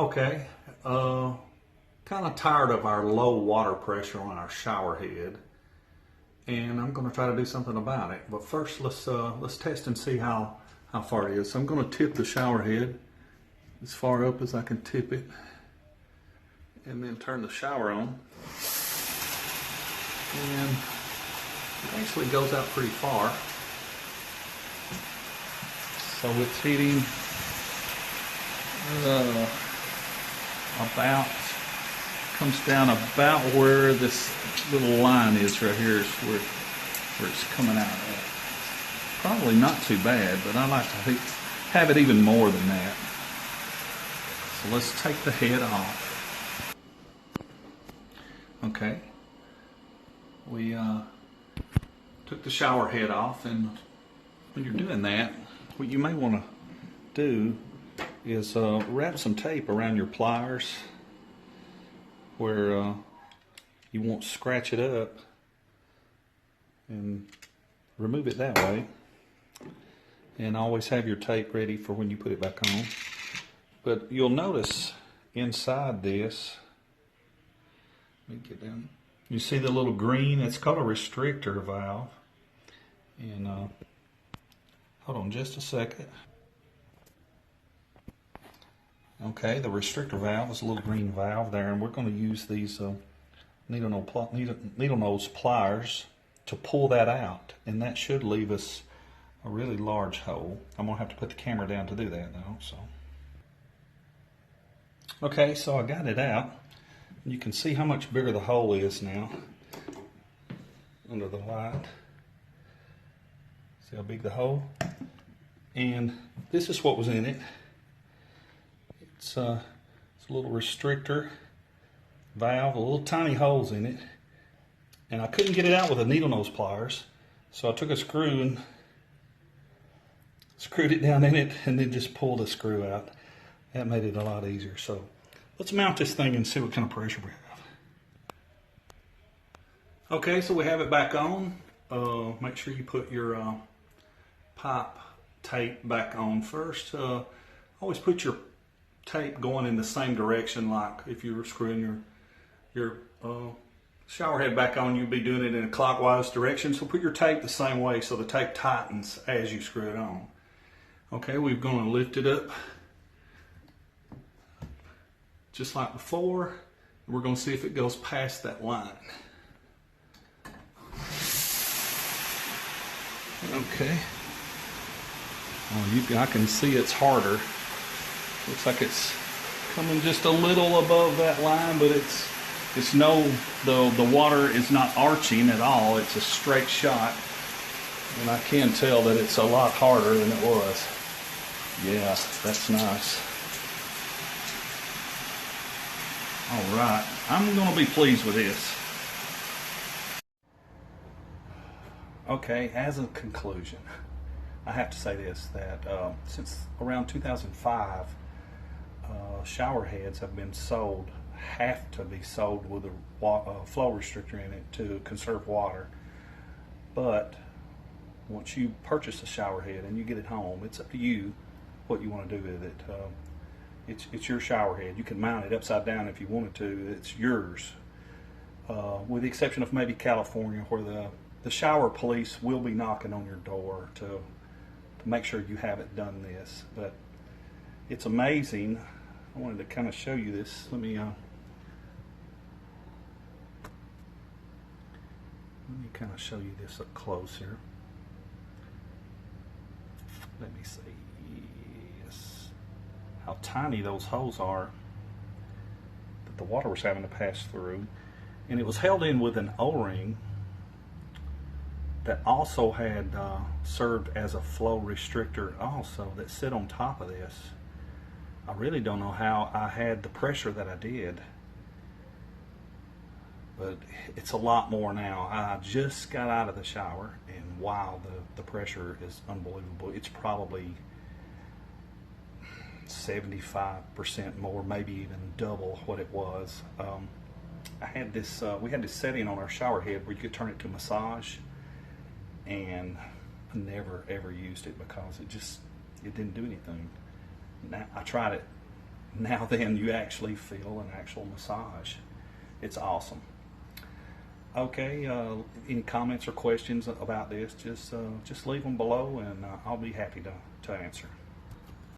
Okay, kind of tired of our low water pressure on our shower head, and I'm going to try to do something about it. But first, let's test and see how far it is. So I'm going to tip the shower head as far up as I can tip it, and then turn the shower on. And it actually goes out pretty far. So it's heating comes down about where this little line is right here is where it's coming out at. Probably not too bad, but I like to have it even more than that. So let's take the head off. Okay, we took the shower head off, and when you're doing that, what you may want to do is wrap some tape around your pliers where you won't scratch it up, and remove it that way. And always have your tape ready for when you put it back on. But you'll notice inside this, let me get down. You see the little green? It's called a restrictor valve. And hold on just a second. Okay, the restrictor valve is a little green valve there, and we're going to use these needle nose pliers to pull that out, and that should leave us a really large hole. I'm going to have to put the camera down to do that though. So, okay, so I got it out. You can see how much bigger the hole is now under the light. See how big the hole? And this is what was in it. It's a little restrictor valve, little tiny holes in it. And I couldn't get it out with the needle nose pliers, so I took a screw and screwed it down in it, and then just pulled the screw out. That made it a lot easier. So let's mount this thing and see what kind of pressure we have. Okay, so we have it back on. Make sure you put your pipe tape back on first. Always put your tape going in the same direction, like if you were screwing your shower head back on, you'd be doing it in a clockwise direction. So put your tape the same way so the tape tightens as you screw it on. Okay, we're going to lift it up just like before. We're going to see if it goes past that line. Okay. Oh, I can see it's harder. Looks like it's coming just a little above that line, but the water is not arching at all. It's a straight shot, and I can tell that it's a lot harder than it was. Yeah, that's nice. All right, I'm going to be pleased with this. Okay, as a conclusion, I have to say this, that since around 2005, shower heads have to be sold with a flow restrictor in it to conserve water. But once you purchase a shower head and you get it home, it's up to you what you want to do with it. It's your shower head. You can mount it upside down if you wanted to. It's yours, with the exception of maybe California, where the shower police will be knocking on your door to make sure you haven't done this. But it's amazing. I wanted to kind of show you this. Let me kind of show you this up close here. Let me see. Yes. How tiny those holes are that the water was having to pass through. And it was held in with an O-ring that also had served as a flow restrictor also, that sit on top of this. I really don't know how I had the pressure that I did, but it's a lot more now. I just got out of the shower, and wow, the pressure is unbelievable. It's probably 75% more, maybe even double what it was. I had this. We had this setting on our shower head where you could turn it to massage, and I never ever used it because it didn't do anything. Now, I tried it now then you actually feel an actual massage. It's awesome. Okay, any comments or questions about this, just leave them below, and I'll be happy to answer.